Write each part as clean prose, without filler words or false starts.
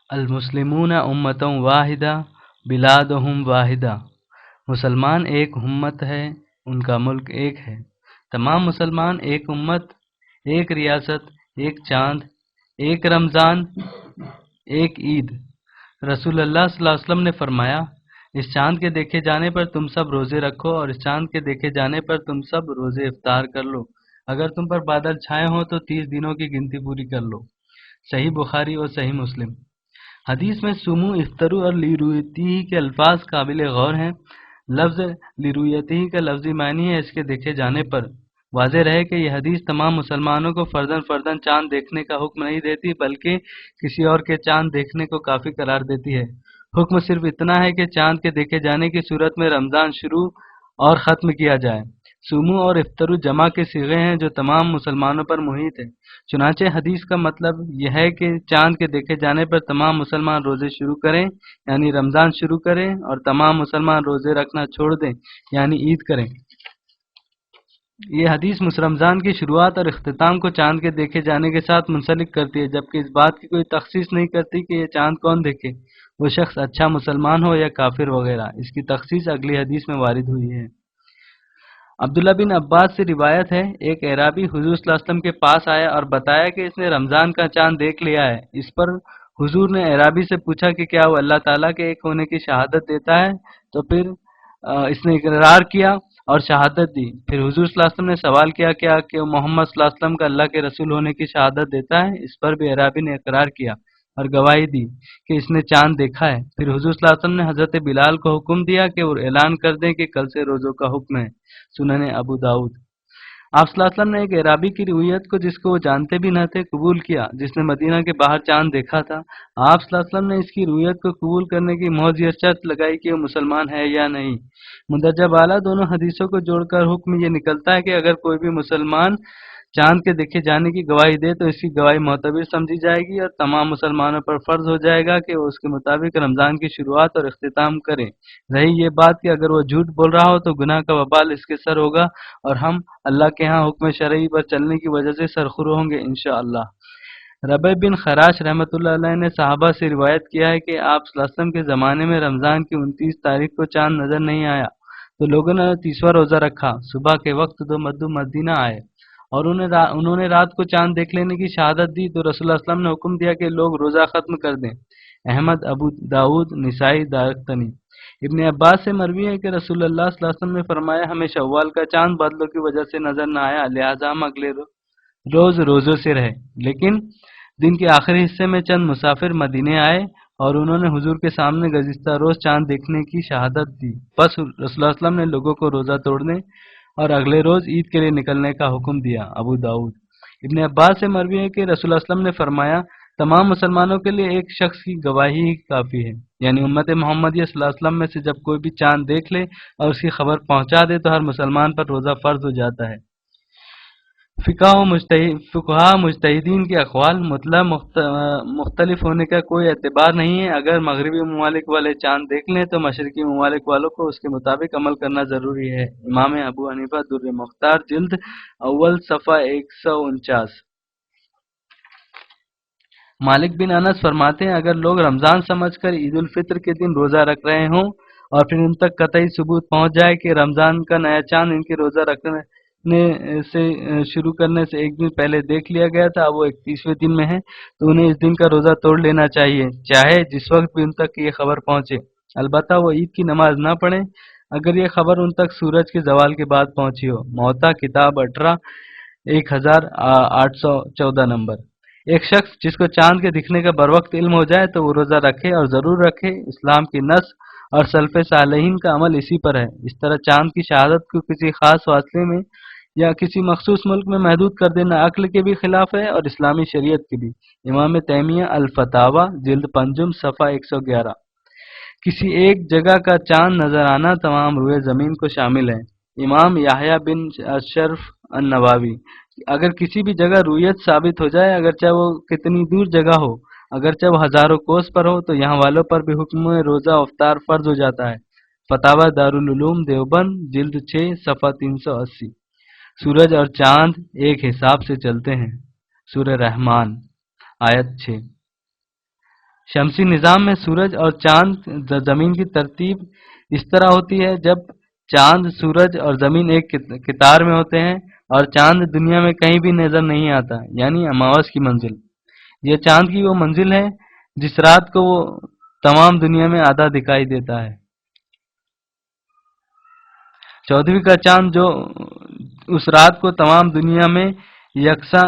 المسلمون امۃ واحدہ بلادہم واحدہ، مسلمان ایک امت ہے، ان کا ملک ایک ہے۔ تمام مسلمان ایک امت، ایک ریاست، ایک چاند، ایک رمضان، ایک عید۔ رسول اللہ صلی اللہ علیہ وسلم نے فرمایا، اس چاند کے دیکھے جانے پر تم سب روزے رکھو اور اس چاند کے دیکھے جانے پر تم سب روزے افطار کر لو۔ اگر تم پر بادل چھائے ہوں تو 30 دنوں کی گنتی پوری کر لو۔ صحیح بخاری اور صحیح مسلم۔ حدیث میں سومو افطرو اور لیرویتی کے الفاظ قابل غور ہیں۔ لفظ لیرویتی کا لفظی معنی ہے اس کے دیکھے جانے پر۔ واضح رہے کہ یہ حدیث تمام مسلمانوں کو فرداً فرداً چاند دیکھنے کا حکم نہیں دیتی، بلکہ کسی اور کے چاند دیکھنے کو کافی قرار دیتی ہے۔ حکم صرف اتنا ہے کہ چاند کے دیکھے جانے کی صورت میں رمضان شروع اور ختم کیا جائے۔ سومو اور افطرو جمع کے صیغے ہیں جو تمام مسلمانوں پر محیط ہے۔ چنانچہ حدیث کا مطلب یہ ہے کہ چاند کے دیکھے جانے پر تمام مسلمان روزے شروع کریں یعنی رمضان شروع کریں، اور تمام مسلمان روزے رکھنا چھوڑ دیں یعنی عید کریں۔ یہ حدیث رمضان کی شروعات اور اختتام کو چاند کے دیکھے جانے کے ساتھ منسلک کرتی ہے، جبکہ اس بات کی کوئی تخصیص نہیں کرتی کہ یہ چاند کون دیکھے، وہ شخص اچھا مسلمان ہو یا کافر وغیرہ۔ اس کی تخصیص اگلی حدیث میں وارد ہوئی ہے۔ عبداللہ بن عباس سے روایت ہے، ایک اعرابی حضور صلی اللہ علیہ وسلم کے پاس آیا اور بتایا کہ اس نے رمضان کا چاند دیکھ لیا ہے۔ اس پر حضور نے اعرابی سے پوچھا کہ کیا وہ اللہ تعالیٰ کے ایک ہونے کی شہادت دیتا ہے؟ تو پھر اس نے اقرار کیا اور شہادت دی۔ پھر حضور صلی اللہ علیہ وسلم نے سوال کیا کہ وہ محمد صلی اللہ علیہ وسلم کا اللہ کے رسول ہونے کی شہادت دیتا ہے؟ اس پر بھی اعرابی نے اقرار کیا اور گواہی دی کہ اس نے چاند دیکھا ہے۔ پھر حضور صلی اللہ علیہ وسلم نے حضرت بلال کو حکم دیا کہ وہ اعلان کر دیں کہ کل سے روزوں کا حکم ہے۔ سنن ابو داؤد۔ آپ صلی اللہ علیہ وسلم نے ایک اعرابی کی روایت کو، جس کو وہ جانتے بھی نہ تھے، قبول کیا، جس نے مدینہ کے باہر چاند دیکھا تھا۔ آپ صلی اللہ علیہ وسلم نے اس کی روایت کو قبول کرنے کی محض یہ شرط لگائی کہ وہ مسلمان ہے یا نہیں۔ مندرجہ بالا دونوں حدیثوں کو جوڑ کر حکم یہ نکلتا ہے کہ اگر کوئی بھی مسلمان چاند کے دیکھے جانے کی گواہی دے تو اس کی گواہی معتبر سمجھی جائے گی اور تمام مسلمانوں پر فرض ہو جائے گا کہ وہ اس کے مطابق رمضان کی شروعات اور اختتام کریں۔ رہی یہ بات کہ اگر وہ جھوٹ بول رہا ہو تو گناہ کا وبال اس کے سر ہوگا اور ہم اللہ کے ہاں حکم شرعی پر چلنے کی وجہ سے سرخرو ہوں گے انشاءاللہ۔ ربیع بن خراش رحمۃ اللہ علیہ نے صحابہ سے روایت کیا ہے کہ آپ صلی اللہ علیہ وسلم کے زمانے میں رمضان کی 29 تاریخ کو چاند نظر نہیں آیا تو لوگوں نے 30واں روزہ رکھا۔ صبح کے وقت دو مدعو مدینہ آئے اور انہوں نے رات کو چاند دیکھ لینے کی شہادت دی تو رسول اللہ صلی اللہ علیہ وسلم نے حکم دیا کہ لوگ روزہ ختم کر دیں۔ احمد، ابو داؤد، نسائی، دارقطنی۔ ابن عباس سے مروی ہے کہ رسول اللہ صلی اللہ علیہ وسلم نے فرمایا، ہمیں شوال کا چاند بادلوں کی وجہ سے نظر نہ آیا، لہٰذا ہم اگلے روز روزوں سے رہے۔ لیکن دن کے آخری حصے میں چند مسافر مدینے آئے اور انہوں نے حضور کے سامنے گزشتہ روز چاند دیکھنے کی شہادت دی۔ بس رسول اللہ صلی اللہ علیہ وسلم نے لوگوں کو روزہ توڑنے اور اگلے روز عید کے لیے نکلنے کا حکم دیا۔ ابو داؤد۔ ابن عباس سے مروی ہے کہ رسول اللہ صلی اللہ علیہ وسلم نے فرمایا، تمام مسلمانوں کے لیے ایک شخص کی گواہی ہی کافی ہے، یعنی امت محمدیہ صلی اللہ علیہ وسلم میں سے جب کوئی بھی چاند دیکھ لے اور اس کی خبر پہنچا دے تو ہر مسلمان پر روزہ فرض ہو جاتا ہے۔ فقہا مجتہدین کے اقوال مختلف ہونے کا کوئی اعتبار نہیں ہے۔ اگر مغربی ممالک والے چاند دیکھ لیں تو مشرقی ممالک والوں کو اس کے مطابق عمل کرنا ضروری ہے۔ امام ابو حنیفہ در مختار جلد اول صفحہ 149۔ مالک بن انس فرماتے ہیں، اگر لوگ رمضان سمجھ کر عید الفطر کے دن روزہ رکھ رہے ہوں اور پھر ان تک قطعی ثبوت پہنچ جائے کہ رمضان کا نیا چاند ان کے روزہ رکھنے سے شروع کرنے سے ایک دن پہلے دیکھ لیا گیا تھا، وہ 31ویں دن میں ہے، تو انہیں اس دن کا روزہ توڑ لینا چاہیے، چاہے جس وقت بھی ان تک یہ خبر پہنچے۔ البتہ وہ عید کی نماز نہ پڑھیں اگر یہ خبر ان تک سورج کے زوال کے بعد پہنچی ہو۔ موطا کتاب 18 1814 نمبر۔ ایک شخص جس کو چاند کے دکھنے کا بروقت علم ہو جائے تو وہ روزہ رکھے اور ضرور رکھے۔ اسلام کی نص اور سلف صالحین کا عمل اسی پر ہے۔ اس طرح چاند کی شہادت کو کسی خاص فاصلے میں یا کسی مخصوص ملک میں محدود کر دینا عقل کے بھی خلاف ہے اور اسلامی شریعت کے بھی۔ امام تیمیہ الفتاوی جلد پنجم صفحہ 111۔ کسی ایک جگہ کا چاند نظر آنا تمام روئے زمین کو شامل ہے۔ امام یحییٰ بن اشرف النووی۔ اگر کسی بھی جگہ رویت ثابت ہو جائے، اگرچہ وہ کتنی دور جگہ ہو، اگرچہ وہ ہزاروں کوس پر ہو، تو یہاں والوں پر بھی حکم روزہ افطار فرض ہو جاتا ہے۔ فتاوی دارالعلوم دیوبند جلد 6 صفحہ 380۔ سورج اور چاند ایک حساب سے چلتے ہیں۔ سورہ رحمان آیت 6۔ شمسی نظام میں سورج اور چاند زمین کی ترتیب اس طرح ہوتی ہے، جب چاند، سورج اور زمین ایک قطار میں ہوتے ہیں اور چاند دنیا میں کہیں بھی نظر نہیں آتا، یعنی اماوس کی منزل۔ یہ چاند کی وہ منزل ہے جس رات کو وہ تمام دنیا میں آدھا دکھائی دیتا ہے۔ 14ویں کا چاند جو اس رات کو تمام دنیا میں یکساں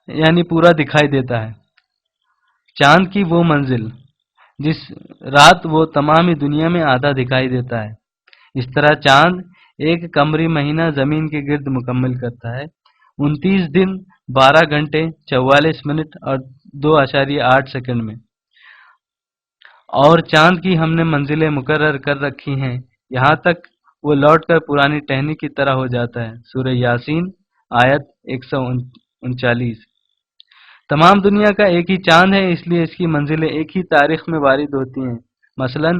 یعنی پورا دکھائی دیتا ہے۔ چاند کی وہ منزل جس رات وہ تمامی دنیا میں آدھا دکھائی دیتا ہے۔ اس طرح چاند ایک قمری مہینہ زمین کے گرد مکمل کرتا ہے 29 دن 12 گھنٹے 44 منٹ اور 2.8 سیکنڈ میں، اور چاند کی ہم نے منزلیں مقرر کر رکھی ہیں یہاں تک وہ لوٹ کر پرانی ٹہنی کی طرح ہو جاتا ہے۔ سورہ یاسین آیت 139۔ تمام دنیا کا ایک ہی چاند ہے، اس لیے اس کی منزلیں ایک ہی تاریخ میں وارد ہوتی ہیں۔ مثلا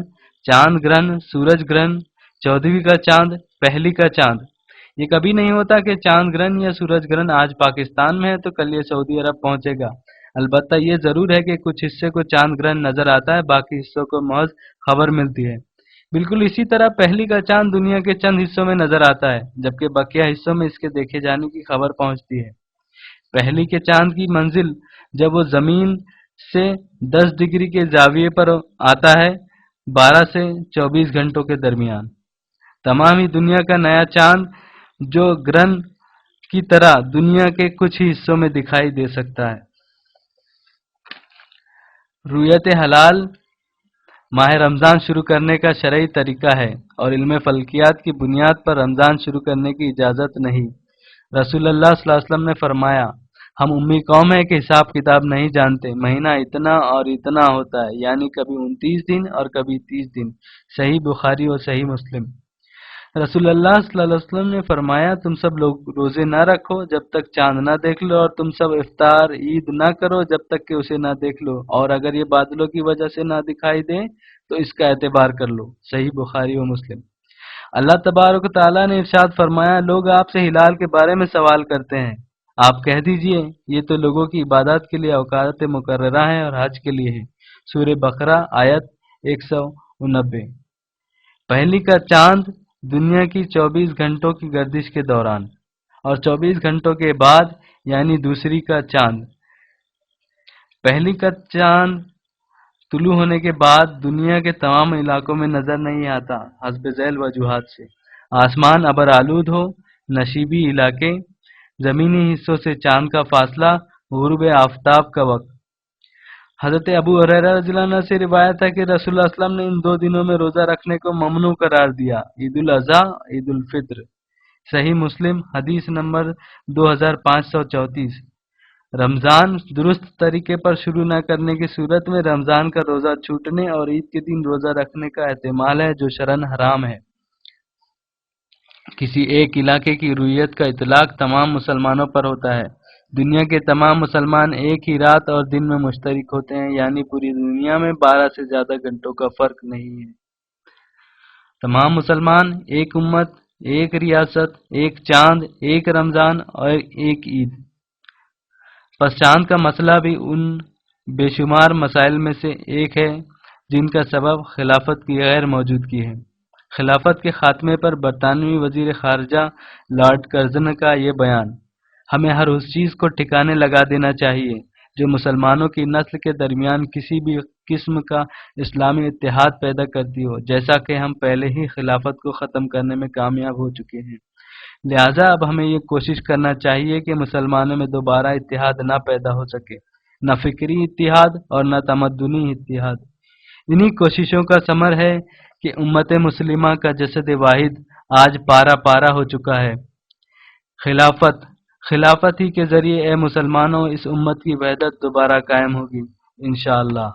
چاند گرہن، سورج گرہن، 14ویں کا چاند، پہلی کا چاند۔ یہ کبھی نہیں ہوتا کہ چاند گرہن یا سورج گرہن آج پاکستان میں ہے تو کل یہ سعودی عرب پہنچے گا۔ البتہ یہ ضرور ہے کہ کچھ حصے کو چاند گرہن نظر آتا ہے، باقی حصوں کو محض خبر ملتی ہے۔ بالکل اسی طرح پہلی کا چاند دنیا کے چند حصوں میں نظر آتا ہے، جبکہ بقیہ حصوں میں اس کے دیکھے جانے کی خبر پہنچتی ہے۔ پہلی کے چاند کی منزل جب وہ زمین سے 10 ڈگری کے زاویے پر آتا ہے 12 سے 24 گھنٹوں کے درمیان۔ تمام ہی دنیا کا نیا چاند جو گرہن کی طرح دنیا کے کچھ ہی حصوں میں دکھائی دے سکتا ہے۔ رؤیت ہلال ماہ رمضان شروع کرنے کا شرعی طریقہ ہے، اور علم فلکیات کی بنیاد پر رمضان شروع کرنے کی اجازت نہیں۔ رسول اللہ صلی اللہ علیہ وسلم نے فرمایا، ہم امی قوم ہے کہ حساب کتاب نہیں جانتے، مہینہ اتنا اور اتنا ہوتا ہے، یعنی کبھی 29 دن اور کبھی 30 دن۔ صحیح بخاری اور صحیح مسلم۔ رسول اللہ صلی اللہ علیہ وسلم نے فرمایا، تم سب لوگ روزے نہ رکھو جب تک چاند نہ دیکھ لو، اور تم سب افطار عید نہ کرو جب تک کہ اسے نہ دیکھ لو، اور اگر یہ بادلوں کی وجہ سے نہ دکھائی دے تو اس کا اعتبار کر لو۔ صحیح بخاری و مسلم۔ اللہ تبارک و تعالیٰ نے ارشاد فرمایا، لوگ آپ سے ہلال کے بارے میں سوال کرتے ہیں، آپ کہہ دیجئے یہ تو لوگوں کی عبادات کے لیے اوقات مقررہ ہیں اور حج کے لیے ہے۔ سورہ بقرہ آیت 190۔ پہلی کا چاند دنیا کی 24 گھنٹوں کی گردش کے دوران، اور 24 گھنٹوں کے بعد یعنی دوسری کا چاند۔ پہلی کا چاند طلوع ہونے کے بعد دنیا کے تمام علاقوں میں نظر نہیں آتا، حسب ذیل وجوہات سے۔ آسمان ابر آلود ہو، نشیبی علاقے، زمینی حصوں سے چاند کا فاصلہ، غروب آفتاب کا وقت۔ حضرت ابو ہریرہ رضی اللہ عنہ سے روایت ہے کہ رسول اللہ صلی اللہ علیہ وسلم نے ان 2 دنوں میں روزہ رکھنے کو ممنوع قرار دیا، عید الاضحیٰ، عید الفطر۔ صحیح مسلم حدیث نمبر 2534۔ رمضان درست طریقے پر شروع نہ کرنے کی صورت میں رمضان کا روزہ چھوٹنے اور عید کے دن روزہ رکھنے کا احتمال ہے، جو شرعاً حرام ہے۔ کسی ایک علاقے کی رؤیت کا اطلاق تمام مسلمانوں پر ہوتا ہے۔ دنیا کے تمام مسلمان ایک ہی رات اور دن میں مشترک ہوتے ہیں، یعنی پوری دنیا میں 12 سے زیادہ گھنٹوں کا فرق نہیں ہے۔ تمام مسلمان ایک امت، ایک ریاست، ایک چاند، ایک رمضان اور ایک عید۔ پس چاند کا مسئلہ بھی ان بے شمار مسائل میں سے ایک ہے جن کا سبب خلافت کی غیر موجودگی ہے۔ خلافت کے خاتمے پر برطانوی وزیر خارجہ لارڈ کرزن کا یہ بیان، ہمیں ہر اس چیز کو ٹھکانے لگا دینا چاہیے جو مسلمانوں کی نسل کے درمیان کسی بھی قسم کا اسلامی اتحاد پیدا کرتی ہو، جیسا کہ ہم پہلے ہی خلافت کو ختم کرنے میں کامیاب ہو چکے ہیں۔ لہٰذا اب ہمیں یہ کوشش کرنا چاہیے کہ مسلمانوں میں دوبارہ اتحاد نہ پیدا ہو سکے، نہ فکری اتحاد اور نہ تمدنی اتحاد۔ انہی کوششوں کا ثمر ہے کہ امت مسلمہ کا جسد واحد آج پارا پارا ہو چکا ہے۔ خلافت ہی کے ذریعے اے مسلمانوں اس امت کی وحدت دوبارہ قائم ہوگی انشاءاللہ۔